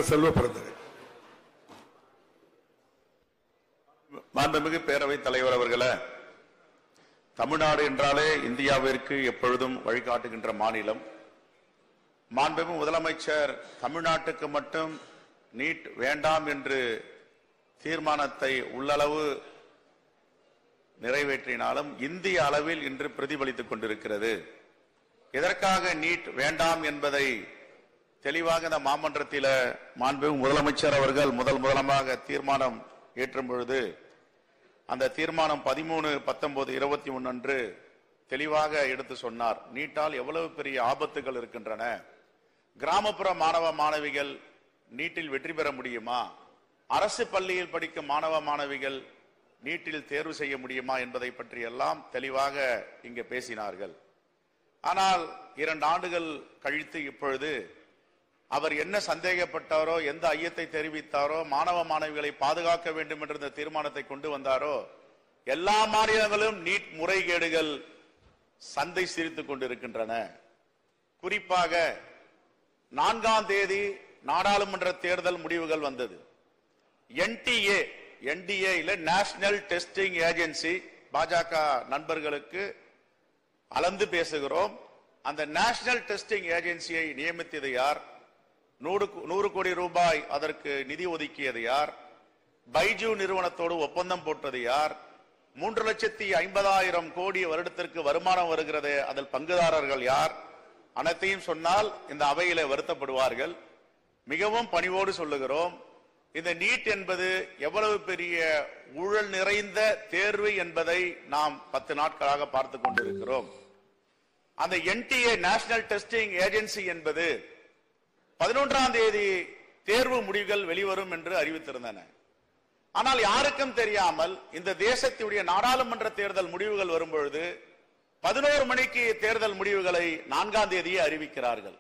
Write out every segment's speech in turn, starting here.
செல்வபிரதர். மாண்புமிகு பேரவைத் தலைவர் அவர்களே, தமிழ்நாடு என்றாலே இந்தியாவிற்கு எப்பொழுதும் வழிகாட்டுகின்ற மாநிலம். மாண்புமிகு முதலமைச்சர் தமிழ்நாட்டுக்கு மட்டும் நீட் வேண்டாம் என்று தீர்மானத்தை உள்ளளவு நிறைவேற்றினாலும் இந்திய அளவில் இன்று பிரதிபலித்துக் கொண்டிருக்கிறது. எதற்காக நீட் வேண்டாம் என்பதை தெளிவாக இந்த மாமன்றத்தில் மாண்புமிகு முதலமைச்சர் அவர்கள் முதலமாக தீர்மானம் ஏற்றும் பொழுது அந்த தீர்மானம் 13, 19, 21 அன்று தெளிவாக எடுத்து சொன்னார். நீட்டால் எவ்வளவு பெரிய ஆபத்துகள் இருக்கின்றன, கிராமப்புற மாணவ மாணவிகள் நீட்டில் வெற்றி பெற முடியுமா, அரசு பள்ளியில் படிக்கும் மாணவ மாணவிகள் நீட்டில் தேர்வு செய்ய முடியுமா என்பதை பற்றி எல்லாம் தெளிவாக இங்கே பேசினார்கள். ஆனால் 2 ஆண்டுகள் கழித்து இப்பொழுது அவர் என்ன சந்தேகப்பட்டாரோ, எந்த ஐயத்தை தெரிவித்தாரோ, மாணவ மாணவிகளை பாதுகாக்க வேண்டும் என்ற இந்த தீர்மானத்தை கொண்டு வந்தாரோ, எல்லா மாநிலங்களும் நீட் முறைகேடுகள் சந்தை சிரித்துக் கொண்டிருக்கின்றன. குறிப்பாக 4ஆம் தேதி நாடாளுமன்ற தேர்தல் முடிவுகள் வந்தது. NTA இல்ல நேஷனல் டெஸ்டிங் ஏஜென்சி, பாஜக நண்பர்களுக்கு அளந்து பேசுகிறோம். அந்த நேஷனல் டெஸ்டிங் ஏஜென்சியை நியமித்தது யார்? 100 கோடி ரூபாய் அதற்கு நிதி ஒதுக்கியது யார்? பைஜு நிறுவனத்தோடு ஒப்பந்தம் போட்டது யார்? 3,50,000 கோடி வருடத்திற்கு வருமானம் வருகிறது, அதில் பங்குதாரர்கள் யார்? அனைத்தையும் சொன்னால் இந்த அவையில வருத்தப்படுவார்கள். மிகவும் பணிவோடு சொல்லுகிறோம், இந்த நீட் என்பது எவ்வளவு பெரிய ஊழல் நிறைந்த தேர்வு என்பதை நாம் 10 நாட்களாக பார்த்து கொண்டிருக்கிறோம். அந்த NTA நேஷனல் டெஸ்டிங் ஏஜென்சி என்பது 11ஆம் தேதி தேர்வு முடிவுகள் வெளிவரும் என்று அறிவித்திருந்தன. ஆனால் யாருக்கும் தெரியாமல் இந்த தேசத்துடைய நாடாளுமன்ற தேர்தல் முடிவுகள் வரும்பொழுது 11 மணிக்கு தேர்தல் முடிவுகளை 4ஆம் தேதியே அறிவிக்கிறார்கள்.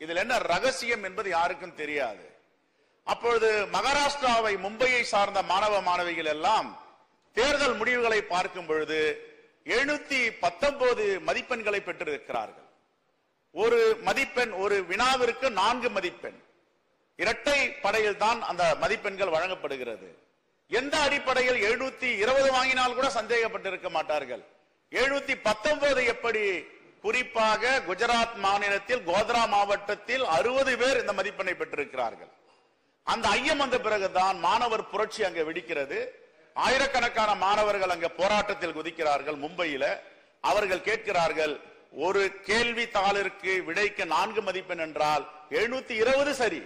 இதில் என்ன ரகசியம் என்பது யாருக்கும் தெரியாது. அப்பொழுது மகாராஷ்டிராவை, மும்பையை சார்ந்த மாணவ மாணவிகள் எல்லாம் தேர்தல் முடிவுகளை பார்க்கும் பொழுது 719 மதிப்பெண்களை பெற்றிருக்கிறார்கள். ஒரு மதிப்பெண், ஒரு வினாவிற்கு 4 மதிப்பெண். இரட்டை படையில் தான் அந்த மதிப்பெண்கள் வழங்கப்படுகிறது. எந்த அடிப்படையில் 720 வாங்கினால் கூட சந்தேகப்பட்டிருக்க மாட்டார்கள். 719 எப்படி? குறிப்பாக குஜராத் மாநிலத்தில் கோத்ரா மாவட்டத்தில் 60 பேர் இந்த மதிப்பெண்ணை பெற்றிருக்கிறார்கள். அந்த ஐயம் வந்த பிறகுதான் மாணவர் புரட்சி அங்கே வெடிக்கிறது. ஆயிரக்கணக்கான மாணவர்கள் அங்கே போராட்டத்தில் குதிக்கிறார்கள். மும்பையில அவர்கள் கேட்கிறார்கள், ஒரு கேள்வி தாளிற்கு விடைக்கு 4 மதிப்பெண் என்றால் 720 சரி,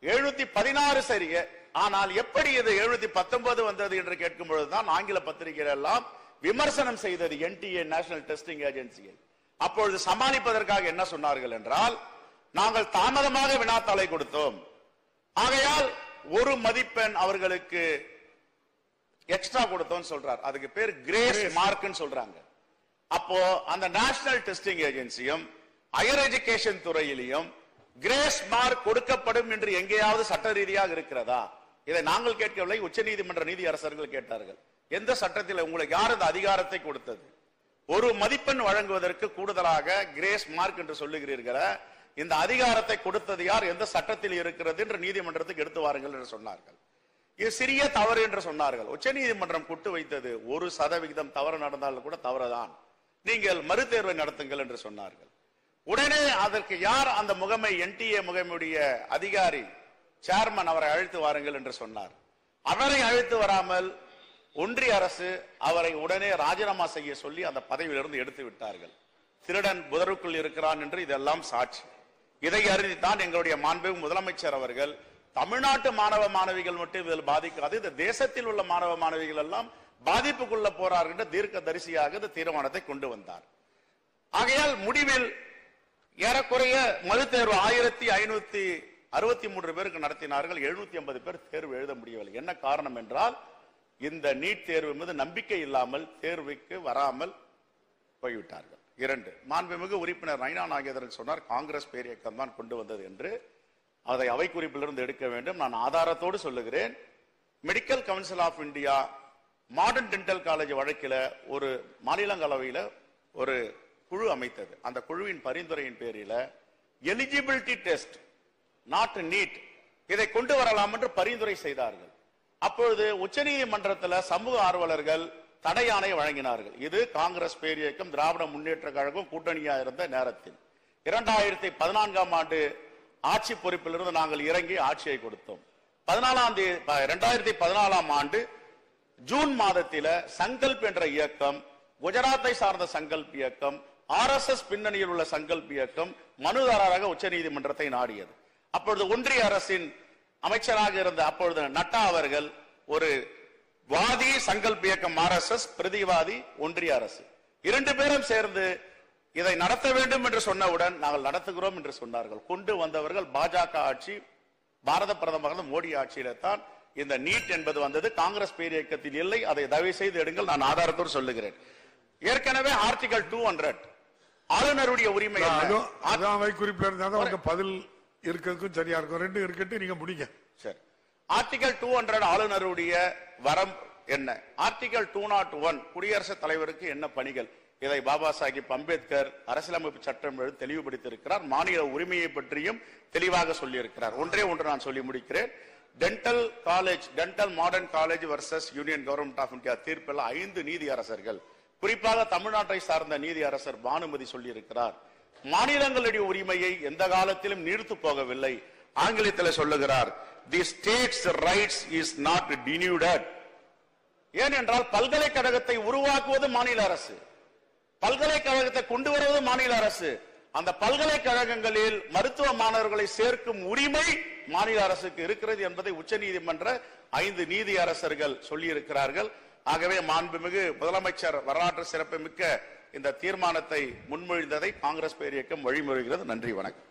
716 சரி, ஆனால் எப்படி இது 719 வந்தது என்று கேட்கும் பொழுதுதான் ஆங்கில பத்திரிகைகள் எல்லாம் விமர்சனம் செய்தது NTA நேஷனல் டெஸ்டிங் ஏஜென்சியை. அப்பொழுது சமாளிப்பதற்காக என்ன சொன்னார்கள் என்றால், நாங்கள் தாமதமாக வினாத்தாளை கொடுத்தோம், ஆகையால் 1 மதிப்பெண் அவர்களுக்கு எக்ஸ்ட்ரா கொடுத்தோம் சொல்றார். அதுக்கு பேர் கிரேஸ் மார்க்னு சொல்றாங்க. அப்போ அந்த நேஷனல் டெஸ்டிங் ஏஜென்சியும் ஹையர் எஜுகேஷன் துறையிலும் கிரேஸ் மார்க் கொடுக்கப்படும் என்று எங்கேயாவது சட்ட ரீதியாக இருக்கிறதா? இதை நாங்கள் கேட்கவில்லை, உச்சநீதிமன்ற நீதி அரசர்கள் கேட்டார்கள். எந்த சட்டத்தில் உங்களுக்கு யார் இந்த அதிகாரத்தை கொடுத்தது? 1 மதிப்பெண் வழங்குவதற்கு கூடுதலாக கிரேஸ் மார்க் என்று சொல்லுகிறீர்களா, இந்த அதிகாரத்தை கொடுத்தது யார், எந்த சட்டத்தில் இருக்கிறது என்று நீதிமன்றத்துக்கு எடுத்து வாருங்கள் என்று சொன்னார்கள். இது சிறிய தவறு என்று சொன்னார்கள். உச்சநீதிமன்றம் குட்டு வைத்தது 1% தவறு நடந்தாலும் கூட தவறுதான், நீங்கள் மறுதேர்வை நடத்துங்கள் என்று சொன்னார்கள். உடனே அதற்கு யார் அந்த முகமை, NTA முகமையுடைய அதிகாரி சேர்மன், அவரை அழைத்து வாருங்கள் என்று சொன்னார். அவரை அழைத்து வராமல் ஒன்றிய அரசு அவரை உடனே ராஜினாமா செய்ய சொல்லி அந்த பதவியிலிருந்து எடுத்து விட்டார்கள். திருடன் புதருக்குள் இருக்கிறான் என்று இதெல்லாம் சாட்சி. இதை அறிந்துதான் எங்களுடைய மாண்புமிகு முதலமைச்சர் அவர்கள் தமிழ்நாட்டு மாணவ மாணவிகள் மட்டும் இதில் பாதிக்காது, இந்த தேசத்தில் உள்ள மாணவ மாணவிகள் எல்லாம் பாதிப்புக்குள்ள போறார் என்ற தீர்க்க தரிசியாக இந்த தீர்மானத்தை கொண்டு வந்தார். ஆகையால் முடிவில் ஏறக்குறைய மறுதேர்வு 1563 பேருக்கு நடத்தினார்கள். 750 பேர் தேர்வு எழுத முடியவில்லை. என்ன காரணம் என்றால், இந்த நீட் தேர்வு மீது நம்பிக்கை இல்லாமல் தேர்வுக்கு வராமல் போய்விட்டார்கள். 2, மாண்புமிகு உறுப்பினர் நைனா நாகேந்திரன் சொன்னார், காங்கிரஸ் பேரியக்கம் தான் கொண்டு வந்தது என்று. அதை அவை குறிப்பிலிருந்து எடுக்க வேண்டும். நான் ஆதாரத்தோடு சொல்லுகிறேன். Medical Council of India Modern Dental College வழக்கில் ஒரு மாநிலங்களவையில் ஒரு குழு அமைத்தது. அந்த குழுவின் பரிந்துரையின் பேரில் எலிஜிபிலிட்டி டெஸ்ட், நாட் நீட், இதை கொண்டு வரலாம் என்று பரிந்துரை செய்தார்கள். அப்பொழுது உச்சநீதிமன்றத்தில் சமூக ஆர்வலர்கள் தடையாணை வழங்கினார்கள். இது காங்கிரஸ் பேரியக்கம், திராவிட முன்னேற்ற கழகம் கூட்டணியா இருந்த நேரத்தில் 2014ஆம் ஆண்டு ஆட்சி பொறுப்பிலிருந்து நாங்கள் இறங்கி ஆட்சியை கொடுத்தோம். 2014ஆம் ஆண்டு ஜூன் மாதத்தில் சங்கல்ப் என்ற இயக்கம், குஜராத்தை சார்ந்த சங்கல்ப் இயக்கம், RSS பின்னணியில் உள்ள சங்கல்ப் இயக்கம் மனுதாரராக உச்சநீதிமன்றத்தை நாடியது. அப்பொழுது ஒன்றிய அரசின் அமைச்சராக இருந்த அப்பொழுது நட்டா அவர்கள் ஒரு வாதி சங்கல்ப் இயக்கம் RSS, பிரதிவாதி ஒன்றிய அரசு, இரண்டு பேரும் சேர்ந்து இதை நடத்த வேண்டும் என்று சொன்னவுடன் நாங்கள் நடத்துகிறோம் என்று சொன்னார்கள். கொண்டு வந்தவர்கள் பாஜக ஆட்சி, பாரத பிரதமர் மோடி ஆட்சியில தான் இந்த நீட் என்பது வந்தது. காங்கிரஸ் பேரியக்கத்தில் இல்லை. அதை தயவு செய்து எடுங்கள், நான் ஆதாரத்தோடு சொல்லுகிறேன். ஏற்கனவே ஆர்டிகல் 200 ஆளுநருடைய உரிமை குறிப்பிட்ட பதில் இருக்கிறதுக்கும் சரியா இருக்கும். ரெண்டு இருக்கட்டும், நீங்க முடிங்க. சரி, ஆர்டிகல் 200 ஆளுநருடைய வரம் என்ன? ஆர்டிகல் 201 குடியரசுத் தலைவருக்கு என்ன பணிகள்? இதை பாபா சாஹிப் அம்பேத்கர் அரசியலமைப்பு சட்டம் தெளிவுபடுத்தியிருக்கிறார். மாநில உரிமையை பற்றியும் தெளிவாக சொல்லியிருக்கிறார். ஒன்றே ஒன்று நான் சொல்லி முடிக்கிறேன். Dental college, dental modern college versus union government of India தீர்ப்பில் 5 நீதி அரசர்கள், குறிப்பாக தமிழ்நாட்டை சார்ந்த நீதி அரசர் பானுமதி சொல்லியிருக்கிறார், மாநிலங்களுடைய உரிமையை எந்த காலத்திலும் நீர்த்து போகவில்லை. ஆங்கிலத்தில் சொல்லுகிறார், the states rights is not denuded. ஏனென்றால் பல்கலைக்கழகத்தை உருவாக்குவது மாநில அரசு, பல்கலைக்கழகத்தை கொண்டு வருவது மாநில அரசு. அந்த பல்கலைக்கழகங்களில் மருத்துவ மாணவர்களை சேர்க்கும் உரிமை மாநில அரசுக்கு இருக்கிறது என்பதை உச்சநீதிமன்ற 5 நீதி அரசர்கள் சொல்லியிருக்கிறார்கள். ஆகவே மாண்புமிகு முதலமைச்சர் வரலாற்று சிறப்புமிக்க இந்த தீர்மானத்தை முன்மொழிந்ததை காங்கிரஸ் பேரியக்கம் வழிமொழிகிறது. நன்றி, வணக்கம்.